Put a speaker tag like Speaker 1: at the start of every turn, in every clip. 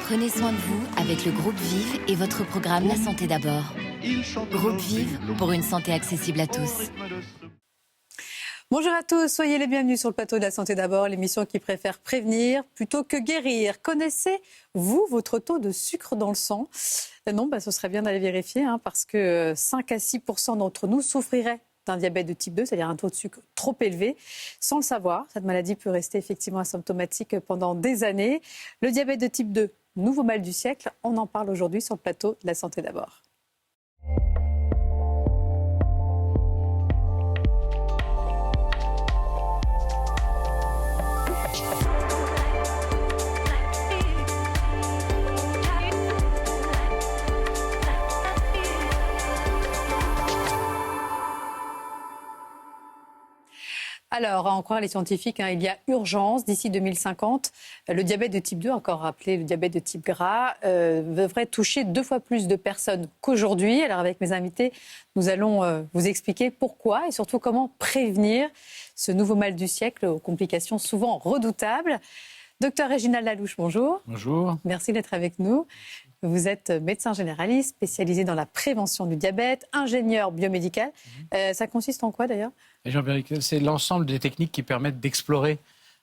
Speaker 1: Prenez soin de vous avec le groupe Vive et votre programme La Santé d'abord. Groupe Vive pour une santé accessible à tous.
Speaker 2: Bonjour à tous, soyez les bienvenus sur le plateau de La Santé d'abord, l'émission qui préfère prévenir plutôt que guérir. Connaissez-vous votre taux de sucre dans le sang ? Non, ce serait bien d'aller vérifier parce que 5 à 6% d'entre nous souffriraient d'un diabète de type 2, c'est-à-dire un taux de sucre trop élevé. Sans le savoir, cette maladie peut rester effectivement asymptomatique pendant des années. Le diabète de type 2, nouveau mal du siècle, on en parle aujourd'hui sur le plateau de La Santé d'abord. Alors, à en croire les scientifiques, il y a urgence. D'ici 2050, le diabète de type 2, encore appelé le diabète de type gras, devrait toucher 2 fois plus de personnes qu'aujourd'hui. Alors, avec mes invités, nous allons vous expliquer pourquoi et surtout comment prévenir ce nouveau mal du siècle aux complications souvent redoutables. Docteur Réginald Lalouche, bonjour.
Speaker 3: Bonjour.
Speaker 2: Merci d'être avec nous. Vous êtes médecin généraliste, spécialisé dans la prévention du diabète, ingénieur biomédical. Ça consiste en quoi d'ailleurs ?
Speaker 3: C'est l'ensemble des techniques qui permettent d'explorer,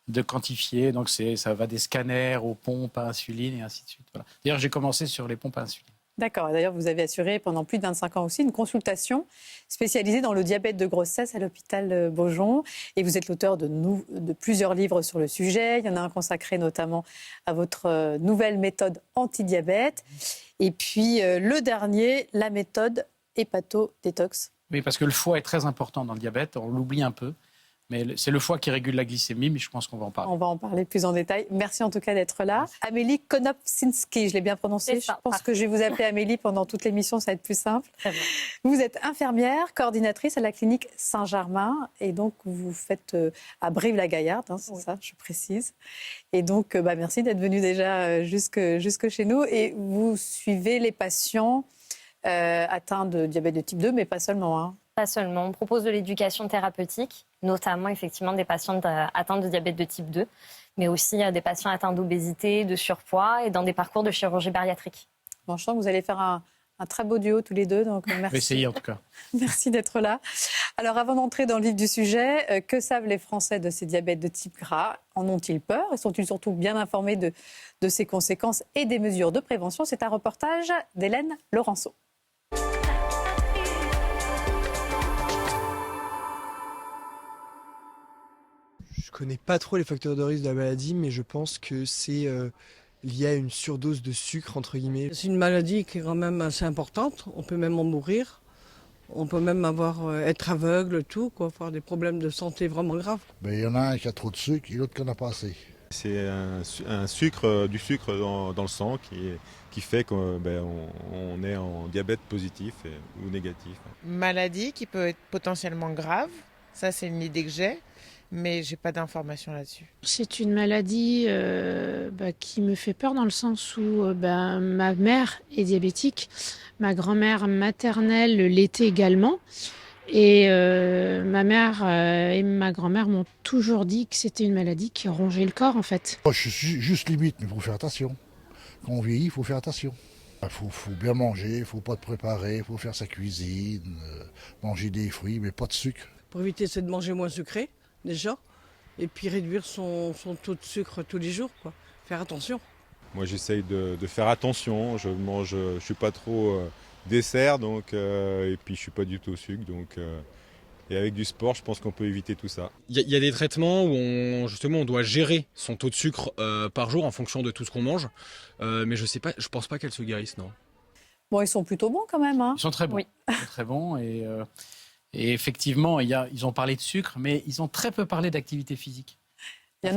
Speaker 3: de quantifier. Donc ça va des scanners aux pompes à insuline et ainsi de suite. Voilà. D'ailleurs, j'ai commencé sur les pompes à insuline.
Speaker 2: D'accord. D'ailleurs, vous avez assuré pendant plus de 25 ans aussi une consultation spécialisée dans le diabète de grossesse à l'hôpital Beaujon. Et vous êtes l'auteur de plusieurs livres sur le sujet. Il y en a un consacré notamment à votre nouvelle méthode anti-diabète. Et puis le dernier, la méthode hépato-détox.
Speaker 3: Oui, parce que le foie est très important dans le diabète. On l'oublie un peu. Mais c'est le foie qui régule la glycémie, mais je pense qu'on va en parler.
Speaker 2: On va en parler plus en détail. Merci en tout cas d'être là. Merci. Amélie Konopczynski, je l'ai bien prononcé. Je pense que je vais vous appeler Amélie pendant toute l'émission, ça va être plus simple. Vous êtes infirmière, coordinatrice à la clinique Saint-Germain. Et donc, vous faites à Brive-la-Gaillarde, c'est ça, je précise. Et donc, merci d'être venue déjà jusque chez nous. Et vous suivez les patients atteints de diabète de type 2, mais pas seulement.
Speaker 4: Pas seulement. On propose de l'éducation thérapeutique, notamment effectivement des patients atteints de diabète de type 2, mais aussi des patients atteints d'obésité, de surpoids et dans des parcours de chirurgie bariatrique.
Speaker 2: Bon, je sens que vous allez faire un très beau duo tous les deux, donc merci.
Speaker 3: Je vais essayer en tout cas.
Speaker 2: Merci d'être là. Alors avant d'entrer dans le vif du sujet, que savent les Français de ces diabètes de type gras ? En ont-ils peur ? Et sont-ils surtout bien informés de ses conséquences et des mesures de prévention ? C'est un reportage d'Hélène Laurenceau.
Speaker 5: Je connais pas trop les facteurs de risque de la maladie, mais je pense que c'est lié à une surdose de sucre, entre guillemets.
Speaker 6: C'est une maladie qui est quand même assez importante. On peut même en mourir. On peut même être aveugle, avoir des problèmes de santé vraiment graves.
Speaker 7: Il y en a un qui a trop de sucre et l'autre qui en a pas assez.
Speaker 8: C'est du sucre dans le sang qui fait qu'on est en diabète positif ou négatif.
Speaker 9: Maladie qui peut être potentiellement grave, ça c'est une idée que j'ai. Mais j'ai pas d'informations là-dessus.
Speaker 10: C'est une maladie qui me fait peur dans le sens où ma mère est diabétique, ma grand-mère maternelle l'était également. Et ma mère et ma grand-mère m'ont toujours dit que c'était une maladie qui rongeait le corps en fait.
Speaker 7: Moi, je suis juste limite, mais il faut faire attention. Quand on vieillit, il faut faire attention. Il faut bien manger, il ne faut pas te préparer, il faut faire sa cuisine, manger des fruits, mais pas de sucre.
Speaker 6: Pour éviter, c'est de manger moins sucré. Déjà, et puis réduire son taux de sucre tous les jours, Faire attention.
Speaker 8: Moi, j'essaye de faire attention. Je suis pas trop dessert, et puis je suis pas du tout au sucre, et avec du sport, je pense qu'on peut éviter tout ça.
Speaker 11: Il y a des traitements où on doit gérer son taux de sucre par jour en fonction de tout ce qu'on mange, mais je pense pas qu'elles se guérissent, non.
Speaker 2: Bon, ils sont plutôt bons quand même.
Speaker 3: Ils sont très bons.
Speaker 2: Oui.
Speaker 3: Ils sont très bons et effectivement, ils ont parlé de sucre, mais ils ont très peu parlé d'activité physique.
Speaker 2: Il y en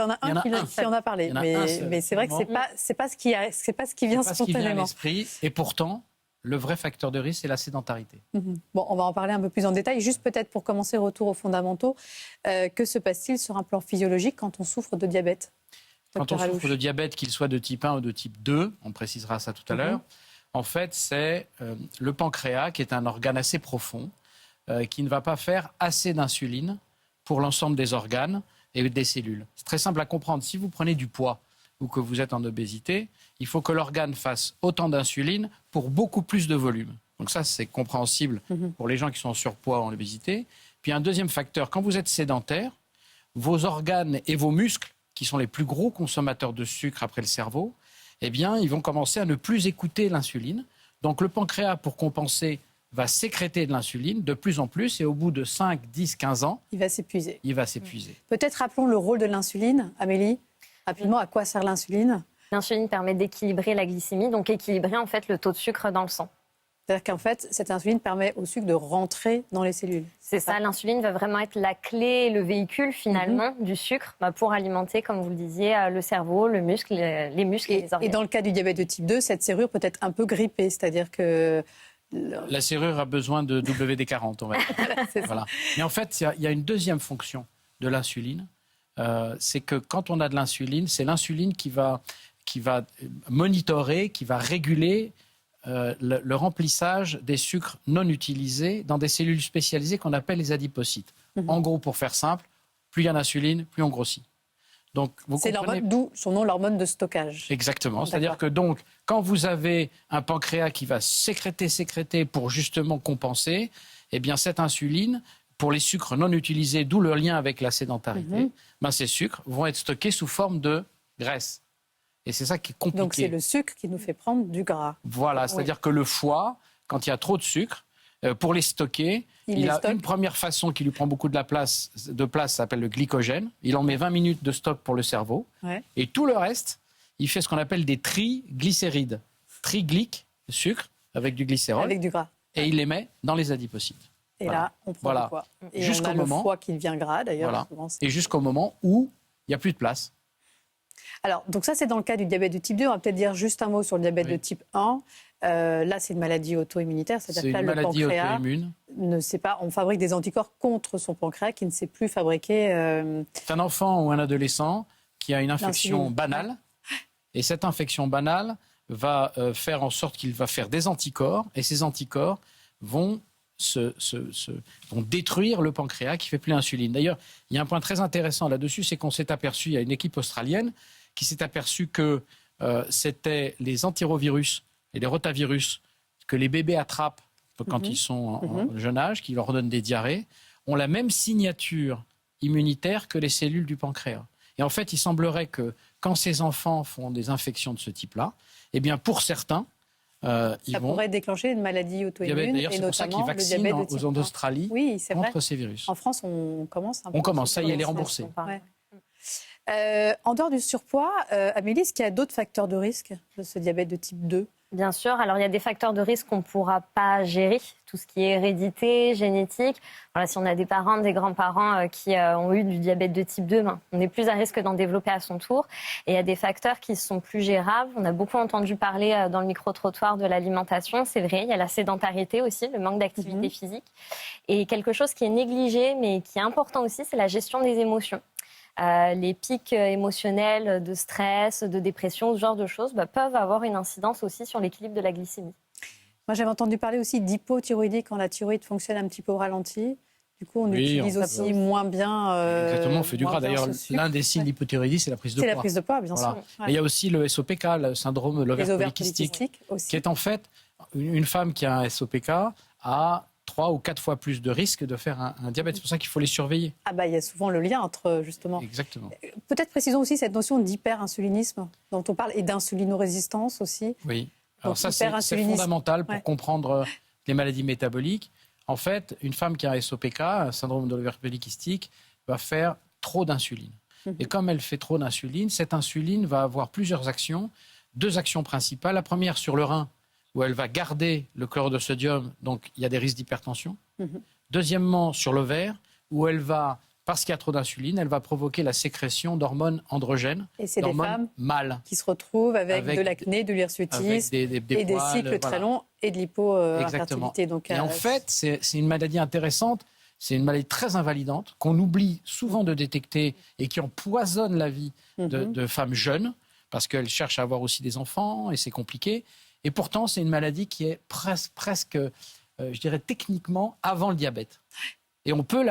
Speaker 2: a un qui en a parlé, mais c'est vrai que c'est pas ce qui vient spontanément.
Speaker 3: C'est pas ce qui vient à l'esprit, et pourtant, le vrai facteur de risque, c'est la sédentarité.
Speaker 2: Bon, on va en parler un peu plus en détail. Juste peut-être pour commencer, retour aux fondamentaux. Que se passe-t-il sur un plan physiologique quand on souffre de diabète ?
Speaker 3: Quand on souffre de diabète, qu'il soit de type 1 ou de type 2, on précisera ça tout à l'heure, en fait, c'est le pancréas qui est un organe assez profond, qui ne va pas faire assez d'insuline pour l'ensemble des organes et des cellules. C'est très simple à comprendre. Si vous prenez du poids ou que vous êtes en obésité, il faut que l'organe fasse autant d'insuline pour beaucoup plus de volume. Donc ça, c'est compréhensible pour les gens qui sont en surpoids ou en obésité. Puis un deuxième facteur, quand vous êtes sédentaire, vos organes et vos muscles, qui sont les plus gros consommateurs de sucre après le cerveau, eh bien, ils vont commencer à ne plus écouter l'insuline. Donc le pancréas, pour compenser, va sécréter de l'insuline de plus en plus. Et au bout de 5, 10, 15 ans,
Speaker 2: il va s'épuiser.
Speaker 3: Peut-être
Speaker 2: rappelons le rôle de l'insuline. Amélie, rapidement, à quoi sert l'insuline?
Speaker 4: L'insuline permet d'équilibrer la glycémie, donc équilibrer en fait le taux de sucre dans le sang.
Speaker 2: C'est-à-dire qu'en fait, cette insuline permet au sucre de rentrer dans les cellules.
Speaker 4: C'est ça, l'insuline va vraiment être la clé, le véhicule finalement du sucre pour alimenter, comme vous le disiez, le cerveau, le muscle, les muscles et les organes.
Speaker 2: Et dans le cas du diabète de type 2, cette serrure peut être un peu grippée, c'est-à-dire que...
Speaker 3: La serrure a besoin de WD-40, on va dire. Voilà. Mais en fait, il y a une deuxième fonction de l'insuline. C'est que quand on a de l'insuline, c'est l'insuline qui va monitorer, qui va réguler le remplissage des sucres non utilisés dans des cellules spécialisées qu'on appelle les adipocytes. En gros, pour faire simple, plus il y a d'insuline, plus on grossit. Donc, c'est
Speaker 2: l'hormone, d'où son nom, l'hormone de stockage.
Speaker 3: Exactement. C'est-à-dire que donc, quand vous avez un pancréas qui va sécréter pour justement compenser, eh bien cette insuline, pour les sucres non utilisés, d'où le lien avec la sédentarité, ces sucres vont être stockés sous forme de graisse. Et c'est ça qui est compliqué.
Speaker 2: Donc c'est le sucre qui nous fait prendre du gras.
Speaker 3: Voilà, c'est-à-dire que le foie, quand il y a trop de sucre, pour les stocker, il a une première façon qui lui prend beaucoup de place, ça s'appelle le glycogène. Il en met 20 minutes de stock pour le cerveau. Ouais. Et tout le reste, il fait ce qu'on appelle des triglycérides. Triglyque, sucre, avec du glycérol.
Speaker 2: Avec du gras.
Speaker 3: Et il les met dans les adipocytes.
Speaker 2: Et là, on prend du poids. Et on a le foie qui devient gras, d'ailleurs.
Speaker 3: Voilà. Et jusqu'au moment où il n'y a plus de place.
Speaker 2: Alors, donc ça, c'est dans le cas du diabète de type 2. On va peut-être dire juste un mot sur le diabète de type 1. Là, c'est une maladie auto-immunitaire. C'est-à-dire que là, le pancréas ne sait pas. On fabrique des anticorps contre son pancréas qui ne sait plus fabriquer.
Speaker 3: C'est un enfant ou un adolescent qui a une infection banale. Et cette infection banale va faire en sorte qu'il va faire des anticorps. Et ces anticorps vont vont détruire le pancréas qui ne fait plus l'insuline. D'ailleurs, il y a un point très intéressant là-dessus, c'est qu'on s'est aperçu, il y a une équipe australienne qui s'est aperçue que c'était les antirovirus et les rotavirus que les bébés attrapent quand ils sont en jeune âge, qui leur donnent des diarrhées, ont la même signature immunitaire que les cellules du pancréas. Et en fait, il semblerait que quand ces enfants font des infections de ce type-là, eh bien pour certains,
Speaker 2: ça pourrait déclencher une maladie auto-immune.
Speaker 3: D'ailleurs, c'est pour ça qu'ils vaccinent en Australie contre ces virus.
Speaker 2: En France, on commence un peu.
Speaker 3: On commence, ça y est, elle est remboursée.
Speaker 2: En dehors du surpoids, Amélie, est-ce qu'il y a d'autres facteurs de risque de ce diabète de type 2 ?
Speaker 4: Bien sûr. Alors, il y a des facteurs de risque qu'on ne pourra pas gérer. Tout ce qui est hérédité, génétique. Voilà, si on a des parents, des grands-parents qui ont eu du diabète de type 2, on est plus à risque d'en développer à son tour. Et il y a des facteurs qui sont plus gérables. On a beaucoup entendu parler dans le micro-trottoir de l'alimentation. C'est vrai, il y a la sédentarité aussi, le manque d'activité physique. Et quelque chose qui est négligé, mais qui est important aussi, c'est la gestion des émotions. Les pics émotionnels de stress, de dépression, ce genre de choses peuvent avoir une incidence aussi sur l'équilibre de la glycémie.
Speaker 2: Moi, j'avais entendu parler aussi d'hypothyroïdie quand la thyroïde fonctionne un petit peu au ralenti. Du coup, on utilise aussi moins bien...
Speaker 3: Exactement, on fait du gras. D'ailleurs, l'un des signes d'hypothyroïdie, c'est la prise de poids.
Speaker 2: C'est la prise de poids, bien sûr.
Speaker 3: Mais il y a aussi le SOPK, le syndrome de l'ovaire polykystique, qui est en fait une femme qui a un SOPK a 3 ou 4 fois plus de risque de faire un diabète. C'est pour ça qu'il faut les surveiller.
Speaker 2: Il y a souvent le lien entre, justement...
Speaker 3: Exactement.
Speaker 2: Peut-être précisons aussi cette notion d'hyperinsulinisme dont on parle et d'insulinorésistance aussi.
Speaker 3: Oui. Alors ça, c'est fondamental pour comprendre les maladies métaboliques. En fait, une femme qui a un SOPK, un syndrome de l'ovaire polykystique, va faire trop d'insuline. Et comme elle fait trop d'insuline, cette insuline va avoir plusieurs actions. 2 actions principales. La première sur le rein, où elle va garder le chlorure de sodium, donc il y a des risques d'hypertension. Deuxièmement, sur l'ovaire, où elle va, parce qu'il y a trop d'insuline, elle va provoquer la sécrétion d'hormones androgènes,
Speaker 2: et c'est des femmes
Speaker 3: mâles,
Speaker 2: qui se retrouvent avec de l'acné, de l'hirsutisme, et des cycles très longs, et de l'hypo-infertilité.
Speaker 3: Et en fait, c'est une maladie intéressante, c'est une maladie très invalidante, qu'on oublie souvent de détecter et qui empoisonne la vie de femmes jeunes, parce qu'elles cherchent à avoir aussi des enfants, et c'est compliqué. Et pourtant, c'est une maladie qui est presque, je dirais techniquement, avant le diabète. Et on peut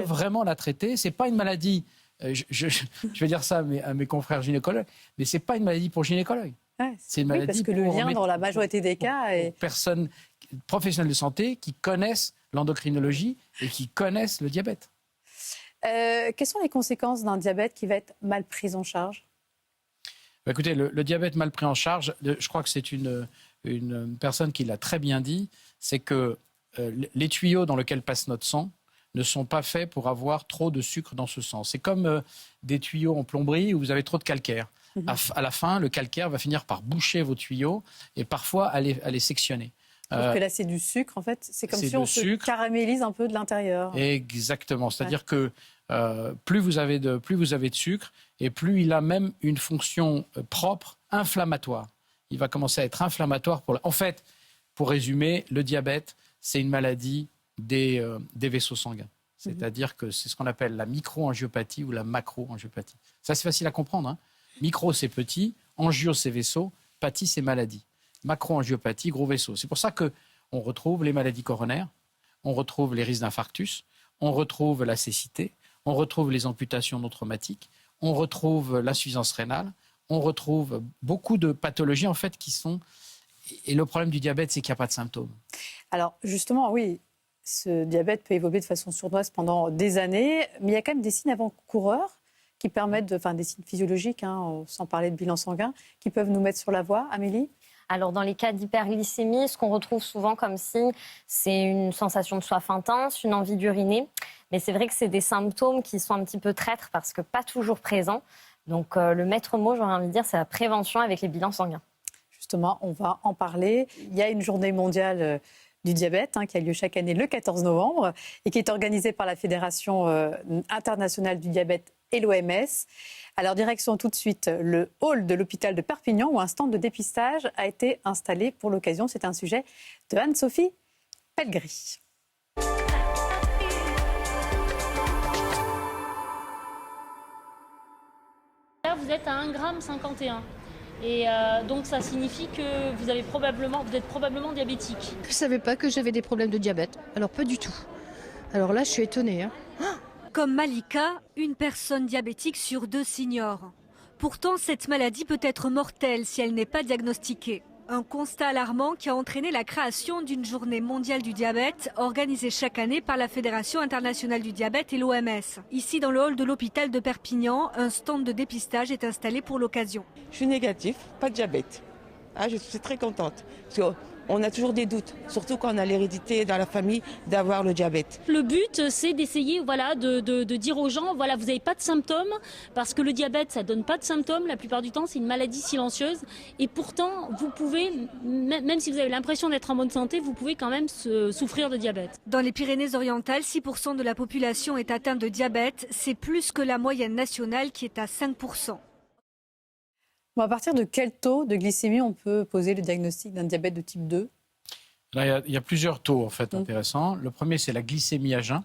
Speaker 3: vraiment la traiter. Ce n'est pas une maladie je vais dire ça à mes confrères gynécologues, mais ce n'est pas une maladie pour gynécologues.
Speaker 2: Ouais,
Speaker 3: c'est une maladie
Speaker 2: parce que le lien, dans la majorité des cas, est...
Speaker 3: Pour personnes professionnelles de santé qui connaissent l'endocrinologie et qui connaissent le diabète.
Speaker 2: Quelles sont les conséquences d'un diabète qui va être mal pris en charge ?
Speaker 3: Écoutez, le diabète mal pris en charge, je crois que c'est une personne qui l'a très bien dit, c'est que les tuyaux dans lesquels passe notre sang ne sont pas faits pour avoir trop de sucre dans ce sang. C'est comme des tuyaux en plomberie où vous avez trop de calcaire. À la fin, le calcaire va finir par boucher vos tuyaux et parfois à les sectionner.
Speaker 2: Parce que là, c'est du sucre, en fait. C'est comme si on se caramélise un peu de l'intérieur.
Speaker 3: Exactement. C'est-à-dire que plus vous avez de sucre et plus il a même une fonction propre inflammatoire. Il va commencer à être inflammatoire. En fait, pour résumer, le diabète, c'est une maladie des vaisseaux sanguins. C'est-à-dire que c'est ce qu'on appelle la micro-angiopathie ou la macro-angiopathie. Ça, c'est facile à comprendre. Hein. Micro, c'est petit. Angio, c'est vaisseau. Pathie, c'est maladie. Macro-angiopathie, gros vaisseau. C'est pour ça qu'on retrouve les maladies coronaires, on retrouve les risques d'infarctus, on retrouve la cécité, on retrouve les amputations non traumatiques, on retrouve l'insuffisance rénale, on retrouve beaucoup de pathologies en fait qui sont... Et le problème du diabète, c'est qu'il n'y a pas de symptômes. Alors justement, oui, ce diabète peut évoluer de façon sournoise pendant des années, mais il y a quand même des signes avant-coureurs qui permettent, des signes physiologiques, sans parler de bilan sanguin, qui peuvent nous mettre sur la voie. Amélie ?
Speaker 4: Alors, dans les cas d'hyperglycémie, ce qu'on retrouve souvent comme signe, c'est une sensation de soif intense, une envie d'uriner. Mais c'est vrai que c'est des symptômes qui sont un petit peu traîtres parce que pas toujours présents. Donc, le maître mot, j'aurais envie de dire, c'est la prévention avec les bilans sanguins.
Speaker 2: Justement, on va en parler. Il y a une journée mondiale du diabète qui a lieu chaque année le 14 novembre et qui est organisée par la Fédération internationale du diabète et l'OMS. Alors, direction tout de suite le hall de l'hôpital de Perpignan où un stand de dépistage a été installé pour l'occasion. C'est un sujet de Anne-Sophie Pellegris.
Speaker 12: Là, vous êtes à 1,51 g. Et donc ça signifie que vous êtes probablement diabétique.
Speaker 13: Je ne savais pas que j'avais des problèmes de diabète. Alors pas du tout. Alors là, je suis étonnée.
Speaker 14: Comme Malika, une personne diabétique sur 2 s'ignore. Pourtant, cette maladie peut être mortelle si elle n'est pas diagnostiquée. Un constat alarmant qui a entraîné la création d'une journée mondiale du diabète organisée chaque année par la Fédération internationale du diabète et l'OMS. Ici, dans le hall de l'hôpital de Perpignan, un stand de dépistage est installé pour l'occasion.
Speaker 15: Je suis négatif, pas de diabète. Je suis très contente. Parce qu'on a toujours des doutes, surtout quand on a l'hérédité dans la famille d'avoir le diabète.
Speaker 12: Le but, c'est d'essayer de dire aux gens, vous n'avez pas de symptômes, parce que le diabète, ça ne donne pas de symptômes. La plupart du temps, c'est une maladie silencieuse. Et pourtant, vous pouvez, même si vous avez l'impression d'être en bonne santé, vous pouvez quand même souffrir de diabète.
Speaker 14: Dans les Pyrénées-Orientales, 6% de la population est atteinte de diabète. C'est plus que la moyenne nationale qui est à 5%.
Speaker 2: Bon, à partir de quel taux de glycémie on peut poser le diagnostic d'un diabète de type 2 ?
Speaker 3: Là, il y a plusieurs taux en fait intéressants. Le premier, c'est la glycémie à jeun.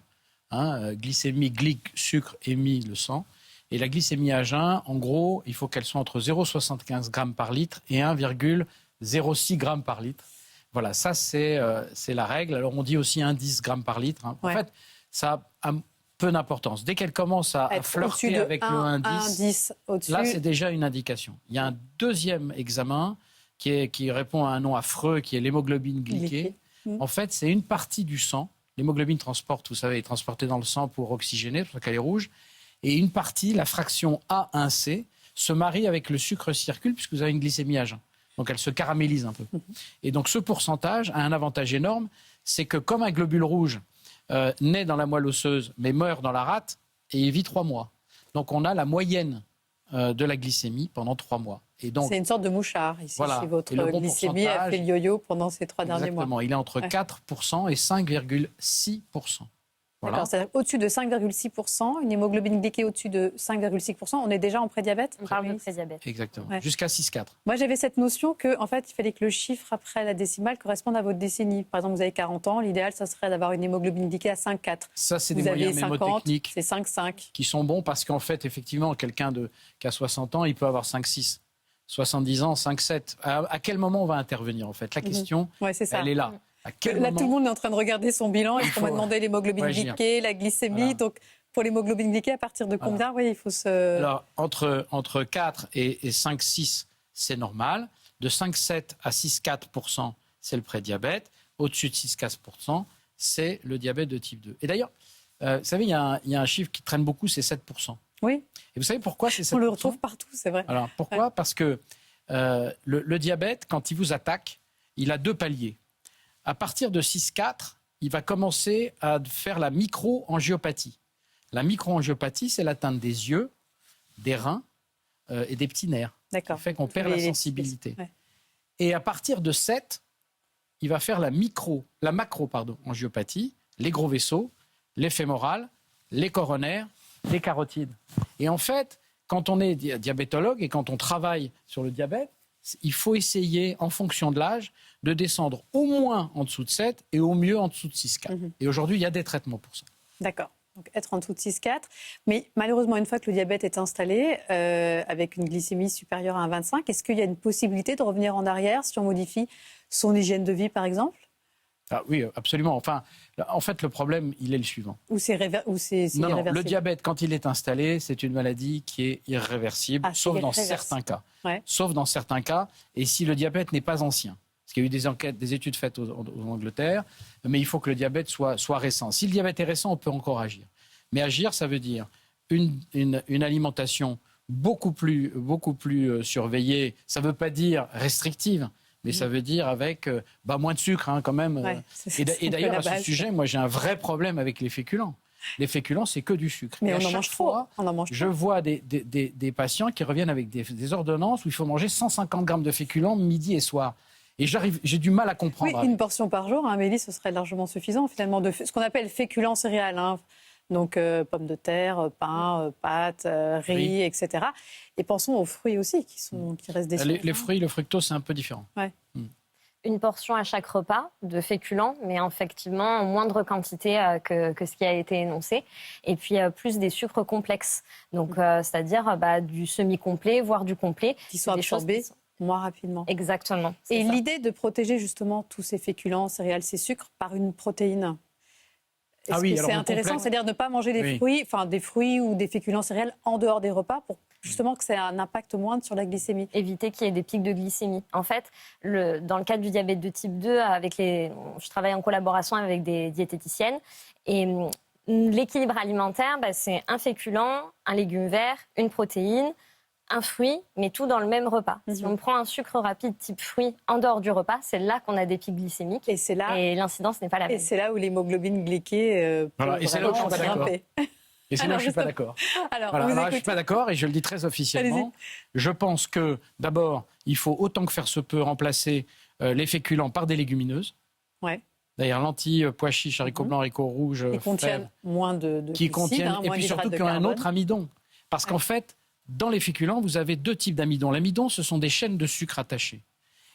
Speaker 3: Glycémie, sucre, émis, le sang. Et la glycémie à jeun, en gros, il faut qu'elle soit entre 0,75 g par litre et 1,06 g par litre. Voilà, ça c'est la règle. Alors on dit aussi 1,10 g par litre. En fait, ça a peu d'importance. Dès qu'elle commence à flirter avec le 1,10, là c'est déjà une indication. Il y a un deuxième examen qui répond à un nom affreux, qui est l'hémoglobine glyquée. En fait, c'est une partie du sang. L'hémoglobine transporte, vous savez, est transportée dans le sang pour oxygéner, parce qu'elle est rouge. Et une partie, la fraction A1C, se marie avec le sucre circule, puisque vous avez une glycémie à jeun. Donc elle se caramélise un peu. Et donc ce pourcentage a un avantage énorme, c'est que comme un globule rouge naît dans la moelle osseuse, mais meurt dans la rate, et il vit 3 mois. Donc on a la moyenne de la glycémie pendant 3 mois. Et donc,
Speaker 2: c'est une sorte de mouchard ici,
Speaker 3: voilà.
Speaker 2: Si votre glycémie a fait le yo-yo pendant ces 3 derniers mois.
Speaker 3: Exactement, il est entre 4% et 5,6%. Voilà.
Speaker 2: D'accord, c'est-à-dire au-dessus de 5,6%, une hémoglobine glyquée au-dessus de 5,6%, on est déjà en prédiabète.
Speaker 4: On parle de prédiabète.
Speaker 3: Exactement, jusqu'à 6,4.
Speaker 2: Moi, j'avais cette notion qu'en fait, il fallait que le chiffre après la décimale corresponde à votre décennie. Par exemple, vous avez 40 ans, l'idéal, ça serait d'avoir une hémoglobine glyquée à 5,4.
Speaker 3: Ça, c'est
Speaker 2: vous
Speaker 3: des moyens
Speaker 2: 50,
Speaker 3: mémotechniques
Speaker 2: c'est 5,5.
Speaker 3: Qui sont bons parce qu'en fait, effectivement, quelqu'un qui a 60 ans, il peut avoir 5,6. 70 ans, 5,7. À quel moment on va intervenir, en fait ? La question, elle est là.
Speaker 2: Là, tout le monde est en train de regarder son bilan. Est-ce qu'on m'a demandé l'hémoglobine glyquée, la glycémie. Donc, pour l'hémoglobine glyquée, à partir de combien il faut se...
Speaker 3: Alors, entre 4 et 5,6, c'est normal. De 5,7 à 6,4%, c'est le prédiabète. Au-dessus de 6,4%, c'est le diabète de type 2. Et d'ailleurs, vous savez, il y a un chiffre qui traîne beaucoup, c'est 7%.
Speaker 2: Oui.
Speaker 3: Et vous savez pourquoi c'est 7%?
Speaker 2: On le retrouve partout, c'est vrai.
Speaker 3: Alors, pourquoi? Parce que le diabète, quand il vous attaque, il a 2 paliers. À partir de 6,4, il va commencer à faire la micro-angiopathie. La micro-angiopathie, c'est l'atteinte des yeux, des reins et des petits nerfs.
Speaker 2: D'accord.
Speaker 3: Ça fait qu'on perd la sensibilité. Ouais. Et à partir de 7, il va faire la macro-angiopathie, les gros vaisseaux, les fémorales, les coronaires, les carotides. Et en fait, quand on est diabétologue et quand on travaille sur le diabète, il faut essayer, en fonction de l'âge, de descendre au moins en dessous de 7 et au mieux en dessous de 6,4. Et aujourd'hui, il y a des traitements pour ça.
Speaker 2: D'accord. Donc être en dessous de 6,4. Mais malheureusement, une fois que le diabète est installé, avec une glycémie supérieure à 1,25, est-ce qu'il y a une possibilité de revenir en arrière si on modifie son hygiène de vie, par exemple?
Speaker 3: Oui, absolument. Enfin, en fait, le problème, il est le suivant.
Speaker 2: Ou c'est irréversible?
Speaker 3: Non, le diabète, quand il est installé, c'est une maladie qui est irréversible, sauf dans certains cas. Ouais. Sauf dans certains cas, et si le diabète n'est pas ancien. Parce qu'il y a eu des études faites en Angleterre, mais il faut que le diabète soit récent. Si le diabète est récent, on peut encore agir. Mais agir, ça veut dire une alimentation beaucoup plus surveillée. Ça ne veut pas dire restrictive, mais ça veut dire avec moins de sucre quand même. Ouais, et d'ailleurs, à ce sujet, moi j'ai un vrai problème avec les féculents. Les féculents, c'est que du sucre.
Speaker 2: Mais on en mange trop.
Speaker 3: Je vois des patients qui reviennent avec des ordonnances où il faut manger 150 grammes de féculents midi et soir. Et j'ai du mal à comprendre.
Speaker 2: Oui, une portion par jour, Amélie, ce serait largement suffisant finalement, de ce qu'on appelle féculents céréales. Donc pommes de terre, pain, pâtes, riz, etc. Et pensons aux fruits aussi qui restent des sources.
Speaker 3: Les fruits, le fructose, c'est un peu différent.
Speaker 2: Ouais.
Speaker 4: Une portion à chaque repas de féculents, mais effectivement en moindre quantité que ce qui a été énoncé. Et puis plus des sucres complexes. Donc c'est-à-dire du semi-complet, voire du complet.
Speaker 2: Qui sont absorbés moins rapidement.
Speaker 4: Exactement.
Speaker 2: Et l'idée de protéger justement tous ces féculents, céréales, ces sucres par une protéine. Est-ce que c'est intéressant, c'est-à-dire ne pas manger des fruits ou des féculents céréales en dehors des repas pour justement que ça ait un impact moindre sur la glycémie?
Speaker 4: Éviter qu'il y ait des pics de glycémie. En fait, dans le cadre du diabète de type 2, je travaille en collaboration avec des diététiciennes et l'équilibre alimentaire, c'est un féculent, un légume vert, une protéine, un fruit, mais tout dans le même repas. Si on prend un sucre rapide type fruit en dehors du repas, c'est là qu'on a des pics glycémiques et l'incidence n'est pas la même.
Speaker 2: Et c'est là où l'hémoglobine glyquée peut
Speaker 3: et c'est là où je suis pas d'accord. Et c'est là où je ne suis pas d'accord. Alors, je ne suis pas d'accord et je le dis très officiellement. Allez-y. Je pense que, d'abord, il faut autant que faire se peut remplacer les féculents par des légumineuses. Ouais. D'ailleurs, lentilles, pois chiches, haricots blancs, haricots rouges,
Speaker 2: qui contiennent moins de glucides,
Speaker 3: et puis surtout qui ont un autre amidon. Parce qu'en fait, dans les féculents, vous avez 2 types d'amidon. L'amidon, ce sont des chaînes de sucre attachées.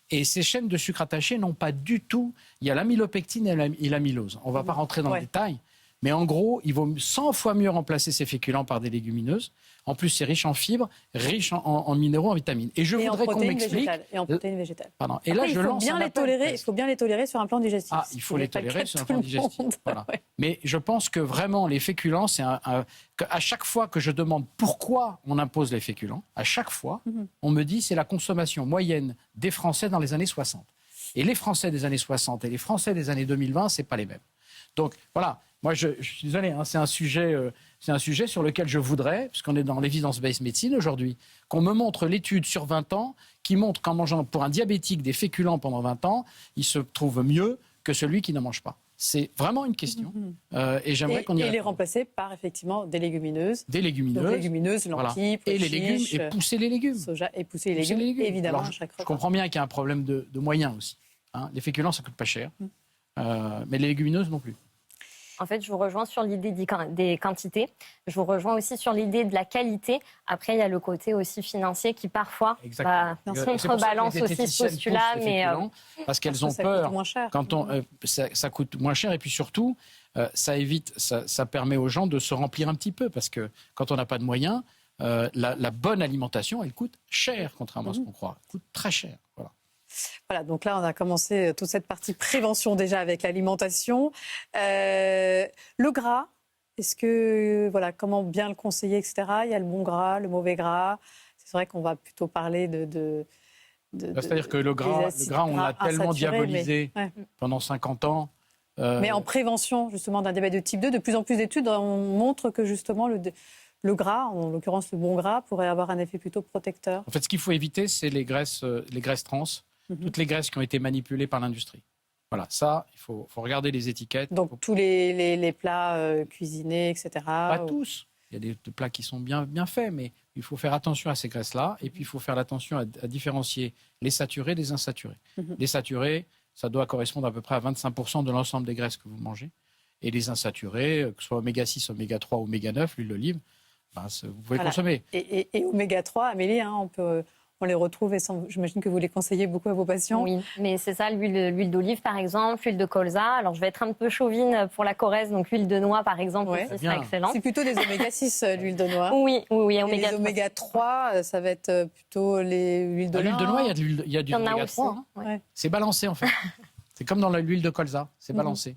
Speaker 3: Et ces chaînes de sucre attachées n'ont pas du tout... Il y a l'amylopectine et l'amylose. On ne va pas rentrer dans le détail. Mais en gros, il vaut 100 fois mieux remplacer ces féculents par des légumineuses. En plus, c'est riche en fibres, riche en minéraux, en vitamines. Et je voudrais qu'on m'explique...
Speaker 2: Et en protéines végétales.
Speaker 3: Pardon. Et là,
Speaker 2: après, il faut bien les tolérer sur un plan digestif.
Speaker 3: Ah, il faut les tolérer sur un plan digestif. Voilà. Ouais. Mais je pense que vraiment, les féculents, c'est à chaque fois que je demande pourquoi on impose les féculents, à chaque fois, on me dit c'est la consommation moyenne des Français dans les années 60. Et les Français des années 60 et les Français des années 2020, c'est pas les mêmes. Donc voilà, moi je suis désolé, c'est un sujet sur lequel je voudrais, puisqu'on est dans l'evidence-based medicine aujourd'hui, qu'on me montre l'étude sur 20 ans qui montre qu'en mangeant pour un diabétique des féculents pendant 20 ans, il se trouve mieux que celui qui n'en mange pas. C'est vraiment une question. Et j'aimerais qu'on y réponde.
Speaker 2: Et les remplacer par effectivement des légumineuses.
Speaker 3: Des légumineuses.
Speaker 2: Donc légumineuses, lentilles,
Speaker 3: et les légumes, et pousser les légumes.
Speaker 2: Soja, et pousser les légumes, évidemment. Alors,
Speaker 3: je comprends bien qu'il y a un problème de moyens aussi. Les féculents, ça ne coûte pas cher. Mais les légumineuses non plus.
Speaker 4: En fait, je vous rejoins sur l'idée des quantités. Je vous rejoins aussi sur l'idée de la qualité. Après, il y a le côté aussi financier qui parfois contrebalance aussi ce postulat.
Speaker 3: Parce qu'elles ont peur. Ça coûte moins cher. Et puis surtout, ça permet aux gens de se remplir un petit peu. Parce que quand on n'a pas de moyens, la bonne alimentation, elle coûte cher, contrairement à ce qu'on croit. Elle coûte très cher.
Speaker 2: Voilà, donc là, on a commencé toute cette partie prévention déjà avec l'alimentation. Le gras, Est-ce que, voilà, comment bien le conseiller, etc. Il y a le bon gras, le mauvais gras. C'est vrai qu'on va plutôt parler
Speaker 3: c'est-à-dire que le gras, on l'a tellement diabolisé pendant 50 ans.
Speaker 2: Mais en prévention, justement, d'un diabète de type 2, de plus en plus d'études montrent que, justement, le gras, en l'occurrence le bon gras, pourrait avoir un effet plutôt protecteur.
Speaker 3: En fait, ce qu'il faut éviter, c'est les graisses trans, toutes les graisses qui ont été manipulées par l'industrie. Voilà, ça, il faut regarder les étiquettes.
Speaker 2: Donc, tous les plats cuisinés, etc.
Speaker 3: Pas tous. Il y a des plats qui sont bien faits, mais il faut faire attention à ces graisses-là. Et puis, il faut faire attention à différencier les saturés des insaturés. Les saturés, ça doit correspondre à peu près à 25% de l'ensemble des graisses que vous mangez. Et les insaturés, que ce soit oméga 6, oméga 3, oméga 9, l'huile d'olive, vous pouvez consommer.
Speaker 2: Et oméga 3, Amélie, on les retrouve et j'imagine que vous les conseillez beaucoup à vos patients.
Speaker 4: Oui, mais c'est ça, l'huile d'olive par exemple, l'huile de colza. Alors je vais être un peu chauvine pour la Corrèze, donc l'huile de noix par exemple, aussi, c'est excellent.
Speaker 2: C'est plutôt des oméga 6, l'huile de noix.
Speaker 4: Oui,
Speaker 2: oméga 3. Les oméga 3, ça va être plutôt l'huile de noix.
Speaker 3: L'huile de noix, il y a du oméga 3. Hein. C'est balancé en fait. C'est comme dans l'huile de colza, c'est balancé.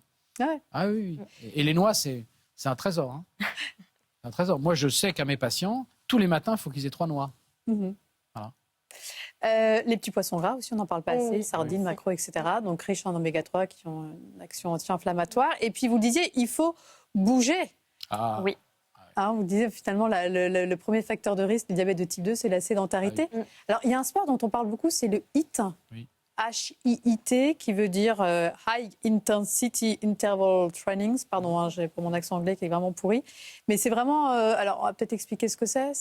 Speaker 3: Ah oui. Et les noix, c'est un trésor. Hein. Un trésor. Moi, je sais qu'à mes patients, tous les matins, il faut qu'ils aient 3 noix. Voilà.
Speaker 2: Les petits poissons gras aussi, on n'en parle pas assez, sardines, maquereaux, etc. Donc riches en oméga 3 qui ont une action anti-inflammatoire. Et puis vous disiez, il faut bouger.
Speaker 4: Oui.
Speaker 2: Vous disiez finalement, le premier facteur de risque du diabète de type 2, c'est la sédentarité. Alors il y a un sport dont on parle beaucoup, c'est le HIIT. HIIT, qui veut dire High Intensity Interval Trainings. Pardon, j'ai pour mon accent anglais qui est vraiment pourri. Mais c'est vraiment... alors, on va peut-être expliquer ce que c'est.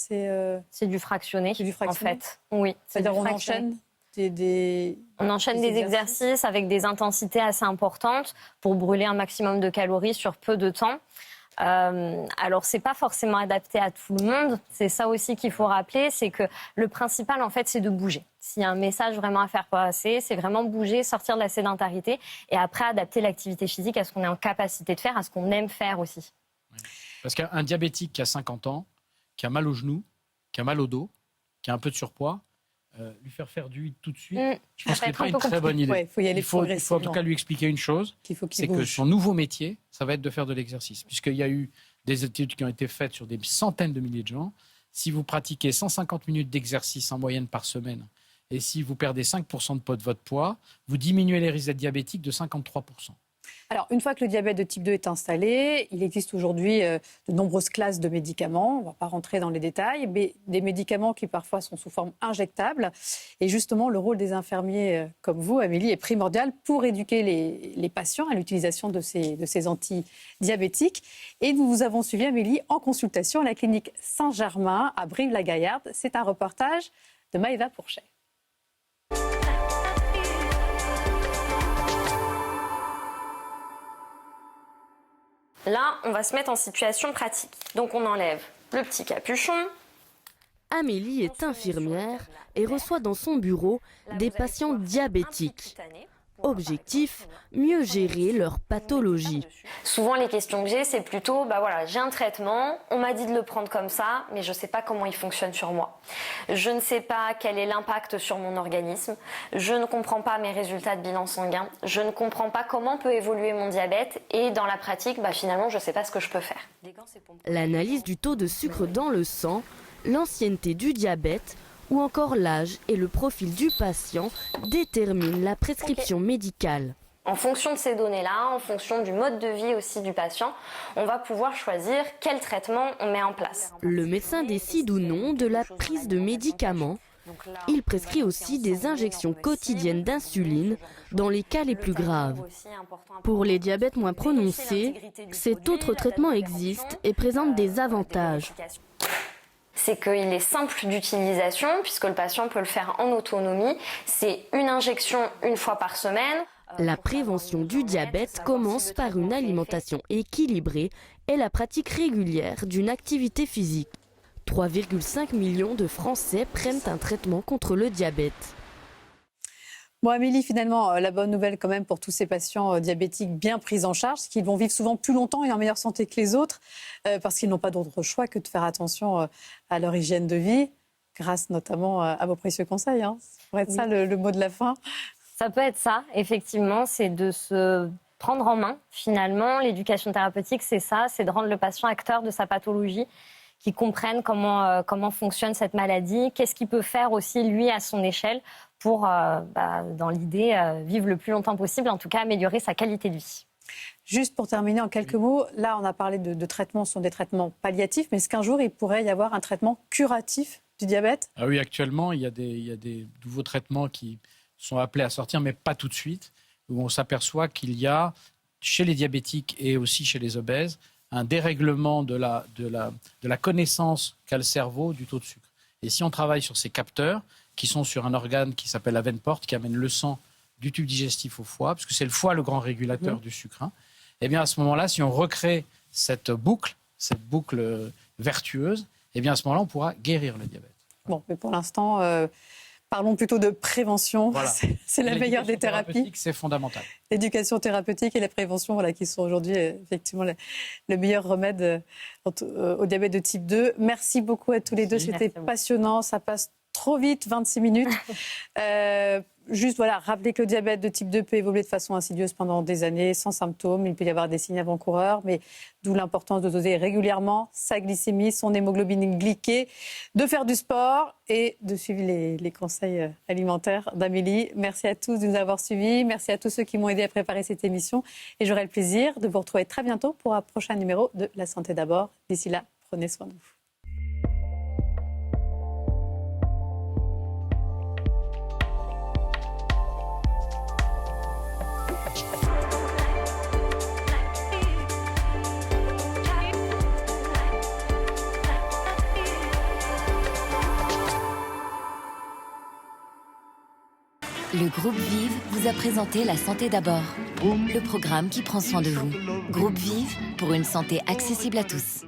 Speaker 4: C'est du fractionné, en fait. Oui.
Speaker 2: C'est-à-dire on enchaîne
Speaker 4: On enchaîne des exercices avec des intensités assez importantes pour brûler un maximum de calories sur peu de temps. Alors, c'est pas forcément adapté à tout le monde. C'est ça aussi qu'il faut rappeler, c'est que le principal, en fait, c'est de bouger. S'il y a un message vraiment à faire passer, c'est vraiment bouger, sortir de la sédentarité et après adapter l'activité physique à ce qu'on est en capacité de faire, à ce qu'on aime faire aussi.
Speaker 3: Parce qu'un diabétique qui a 50 ans, qui a mal aux genoux, qui a mal au dos, qui a un peu de surpoids, lui faire du HIIT tout de suite, je pense que ce n'est pas une très bonne idée.
Speaker 2: Il
Speaker 3: faut en tout cas lui expliquer une chose, c'est que son nouveau métier, ça va être de faire de l'exercice. Puisqu'il y a eu des études qui ont été faites sur des centaines de milliers de gens. Si vous pratiquez 150 minutes d'exercice en moyenne par semaine, et si vous perdez 5% de votre poids, vous diminuez les risques d'être diabétique de 53%.
Speaker 2: Alors, une fois que le diabète de type 2 est installé, il existe aujourd'hui de nombreuses classes de médicaments. On ne va pas rentrer dans les détails, mais des médicaments qui parfois sont sous forme injectable. Et justement, le rôle des infirmiers comme vous, Amélie, est primordial pour éduquer les patients à l'utilisation de ces antidiabétiques. Et nous vous avons suivi, Amélie, en consultation à la clinique Saint-Germain à Brive-la-Gaillarde. C'est un reportage de Maëva Pourchet.
Speaker 4: Là, on va se mettre en situation pratique. Donc on enlève le petit capuchon.
Speaker 16: Amélie est infirmière et reçoit dans son bureau des patients diabétiques. Objectif, mieux gérer leur pathologie.
Speaker 4: Souvent, les questions que j'ai, c'est plutôt, j'ai un traitement, on m'a dit de le prendre comme ça, mais je ne sais pas comment il fonctionne sur moi. Je ne sais pas quel est l'impact sur mon organisme. Je ne comprends pas mes résultats de bilan sanguin. Je ne comprends pas comment peut évoluer mon diabète. Et dans la pratique, finalement, je ne sais pas ce que je peux faire.
Speaker 16: L'analyse du taux de sucre dans le sang, l'ancienneté du diabète, ou encore l'âge et le profil du patient déterminent la prescription médicale.
Speaker 4: En fonction de ces données-là, en fonction du mode de vie aussi du patient, on va pouvoir choisir quel traitement on met en place.
Speaker 16: Le médecin décide ou non de la prise de médicaments. Il prescrit aussi des injections quotidiennes d'insuline dans les cas les plus graves. Pour les diabètes moins prononcés, cet autre traitement existe et présente des avantages.
Speaker 4: C'est qu'il est simple d'utilisation puisque le patient peut le faire en autonomie. C'est une injection une fois par semaine.
Speaker 16: La prévention du diabète commence par une alimentation équilibrée et la pratique régulière d'une activité physique. 3,5 millions de Français prennent un traitement contre le diabète.
Speaker 2: Bon, Amélie, finalement, la bonne nouvelle quand même pour tous ces patients diabétiques bien pris en charge, c'est qu'ils vont vivre souvent plus longtemps et en meilleure santé que les autres, parce qu'ils n'ont pas d'autre choix que de faire attention à leur hygiène de vie, grâce notamment à vos précieux conseils. Ça pourrait être ça le mot de la fin.
Speaker 4: Ça peut être ça, effectivement, c'est de se prendre en main, finalement. L'éducation thérapeutique, c'est ça, c'est de rendre le patient acteur de sa pathologie, qu'il comprenne comment fonctionne cette maladie, qu'est-ce qu'il peut faire aussi, lui, à son échelle, pour, dans l'idée, vivre le plus longtemps possible, en tout cas améliorer sa qualité de vie.
Speaker 2: Juste pour terminer en quelques mots, là on a parlé de traitements, ce sont des traitements palliatifs, mais est-ce qu'un jour il pourrait y avoir un traitement curatif du diabète ?
Speaker 3: Ah oui, actuellement il y a des nouveaux traitements qui sont appelés à sortir, mais pas tout de suite, où on s'aperçoit qu'il y a, chez les diabétiques et aussi chez les obèses, un dérèglement de la connaissance qu'a le cerveau du taux de sucre. Et si on travaille sur ces capteurs, qui sont sur un organe qui s'appelle la veine porte, qui amène le sang du tube digestif au foie, parce que c'est le foie le grand régulateur du sucre, eh bien à ce moment-là, si on recrée cette boucle vertueuse, eh bien à ce moment-là, on pourra guérir le diabète.
Speaker 2: Bon, mais pour l'instant, parlons plutôt de prévention. Voilà. C'est la meilleure des thérapies.
Speaker 3: C'est fondamental.
Speaker 2: L'éducation thérapeutique et la prévention, voilà, qui sont aujourd'hui effectivement le meilleur remède au diabète de type 2. Merci beaucoup à tous les deux, c'était passionnant, ça passe trop vite, 26 minutes. Juste, voilà, rappeler que le diabète de type 2 peut évoluer de façon insidieuse pendant des années, sans symptômes. Il peut y avoir des signes avant-coureurs, mais d'où l'importance de doser régulièrement sa glycémie, son hémoglobine glyquée, de faire du sport et de suivre les conseils alimentaires d'Amélie. Merci à tous de nous avoir suivis. Merci à tous ceux qui m'ont aidé à préparer cette émission. Et j'aurai le plaisir de vous retrouver très bientôt pour un prochain numéro de La Santé d'abord. D'ici là, prenez soin de vous.
Speaker 1: Le groupe Vive vous a présenté La Santé d'abord, le programme qui prend soin de vous. Groupe Vive pour une santé accessible à tous.